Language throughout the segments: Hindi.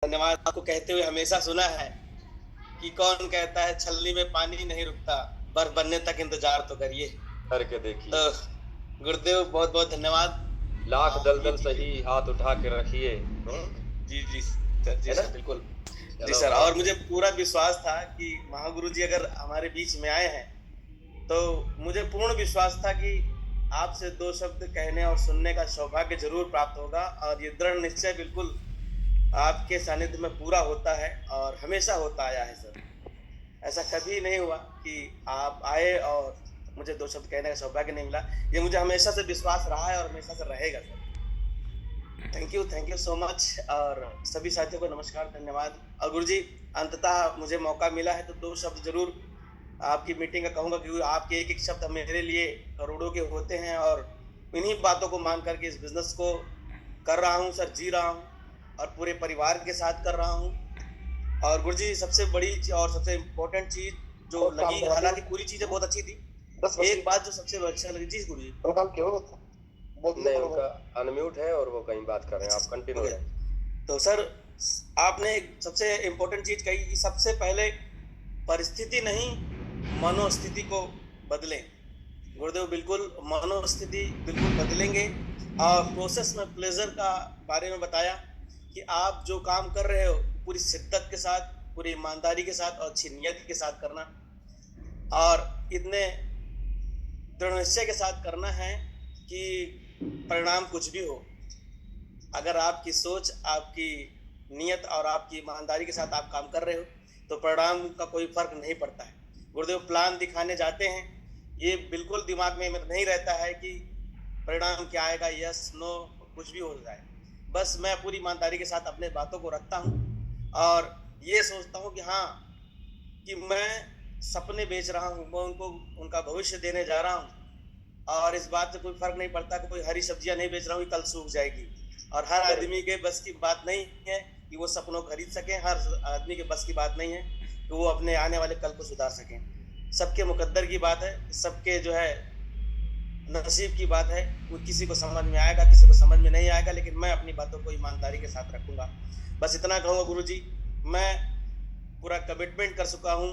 धन्यवाद। आपको कहते हुए हमेशा सुना है कि कौन कहता है छलनी में पानी नहीं रुकता, बर्फ बनने तक इंतजार तो करिए। करके देखिए। तो गुरुदेव बहुत बहुत धन्यवाद। लाख ये दलदल चीजें सही हाथ उठा के रखिए। जी जी सर, जी है ना? सर, बिल्कुल। जी चलो सर, और बहुत मुझे पूरा विश्वास था कि महागुरु जी अगर हमारे बीच में आए हैं तो मुझे पूर्ण विश्वास था कि आपसे दो शब्द कहने और सुनने का सौभाग्य जरूर प्राप्त होगा, और ये दृढ़ निश्चय बिल्कुल आपके सानिध्य में पूरा होता है और हमेशा होता आया है सर। ऐसा कभी नहीं हुआ कि आप आए और मुझे दो शब्द कहने का सौभाग्य नहीं मिला। ये मुझे हमेशा से विश्वास रहा है और हमेशा से रहेगा sir. Thank you so much. और सभी साथियों को नमस्कार, धन्यवाद। और गुरुजी, अंततः मुझे मौका मिला है तो दो शब्द जरूर आपकी मीटिंग का कहूंगा, क्योंकि आपके एक एक शब्द मेरे लिए करोड़ों के होते हैं, और इन्हीं बातों को मान करके इस बिजनेस को कर रहा हूँ सर, जी रहा हूँ और पूरे परिवार के साथ कर रहा हूँ। और गुरुजी, सबसे बड़ी और सबसे इम्पोर्टेंट चीज जो लगी, हालांकि पूरी चीजें बहुत अच्छी थी, एक बात जो सबसे अच्छा लगी, जी गुरुजी। नहीं, उनका अनम्यूट है और वो कहीं बात कर रहे हैं, अच्छा, आप कंटिन्यू ओके। करें। तो सर, आपने एक सबसे इम्पोर्टेंट चीज कही कि सबसे पहले परिस्थिति नहीं, मनोस्थिति को बदलें। गुरुदेव, बिल्कुल मनोस्थिति बिल्कुल बदलेंगे। और प्रोसेस में प्लेजर का बारे में बताया कि आप जो काम कर रहे हो पूरी शिद्दत के साथ, पूरी ईमानदारी के साथ और अच्छी नियत के साथ करना, और इतने दृढ़ निश्चय के साथ करना है कि परिणाम कुछ भी हो, अगर आपकी सोच, आपकी नियत और आपकी ईमानदारी के साथ आप काम कर रहे हो तो परिणाम का कोई फर्क नहीं पड़ता है। गुरुदेव, प्लान दिखाने जाते हैं, ये बिल्कुल दिमाग में नहीं रहता है कि परिणाम क्या आएगा, यस नो, कुछ भी हो जाए। बस मैं पूरी ईमानदारी के साथ अपने बातों को रखता हूँ और ये सोचता हूँ कि हाँ, कि मैं सपने बेच रहा हूँ, मैं उनको उनका भविष्य देने जा रहा हूँ, और इस बात से कोई फर्क नहीं पड़ता कि कोई हरी सब्जियां नहीं बेच रहा हूँ, कल सूख जाएगी। और हर आदमी के बस की बात नहीं है कि वो सपनों को खरीद सके, हर आदमी के बस की बात नहीं है कि वो अपने आने वाले कल को सुधार सके। सबके मुकद्दर की बात है, सबके जो है नसीब की बात है। वो किसी को समझ में आएगा, किसी को समझ में नहीं आएगा, लेकिन मैं अपनी बातों को ईमानदारी के साथ रखूंगा। बस इतना कहूँगा गुरु जी, मैं पूरा कमिटमेंट कर चुका हूँ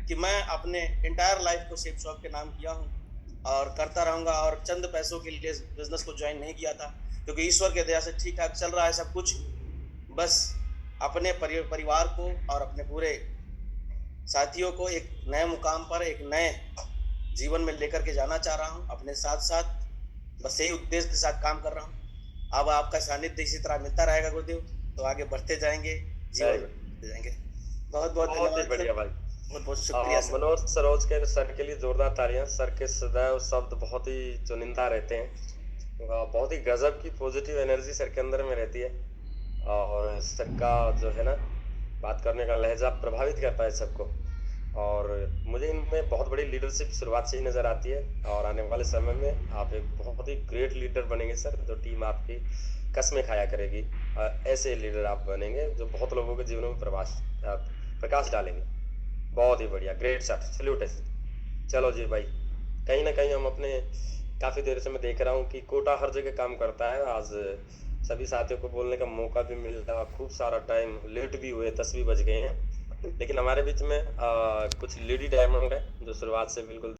कि मैं अपने इंटायर लाइफ को शेप शॉप के नाम किया हूँ और करता रहूंगा, और चंद पैसों के लिए इस बिजनेस को ज्वाइन नहीं किया था, क्योंकि ईश्वर के दया से ठीक ठाक चल रहा है सब कुछ। बस अपने परिवार को और अपने पूरे साथियों को एक नए मुकाम पर, एक नए जीवन में लेकर के जाना चाह रहा हूँ अपने साथ साथ। बस यही उद्देश्य के साथ काम कर रहा हूँ। अब आपका सानिध्य इसी तरह मिलता रहेगा गुरुदेव, तो आगे बढ़ते जाएंगे, जीवन वेरी गुड। बढ़ते जाएंगे। बहुत बहुत बहुत ही धन्यवाद सर, बढ़िया भाई। बहुत बहुत शुक्रिया सर। मनोज सरोज के सर के लिए जोरदार तालियां। सर के सदैव शब्द बहुत ही चुनिंदा रहते हैं। बहुत ही गजब की पॉजिटिव एनर्जी सर के अंदर में रहती है, और सर का जो है ना बात करने का लहजा प्रभावित करता है सबको। और मुझे इनमें बहुत बड़ी लीडरशिप शुरुआत से ही नज़र आती है, और आने वाले समय में आप एक बहुत ही ग्रेट लीडर बनेंगे सर, जो टीम आपकी कस्में खाया करेगी। ऐसे लीडर आप बनेंगे जो बहुत लोगों के जीवनों में प्रकाश डालेंगे। बहुत ही बढ़िया, ग्रेट सर, सल्यूट है। चलो जी भाई, कहीं ना कहीं हम अपने काफ़ी देर से मैं देख रहा हूँ कि कोटा हर जगह काम करता है। आज सभी साथियों को बोलने का मौका भी मिलता है, खूब सारा टाइम लेट भी हुए, 10 भी बज गए हैं, लेकिन हमारे बीच में कुछ लेडी डायमंड है जो शुरुआत से बिल्कुल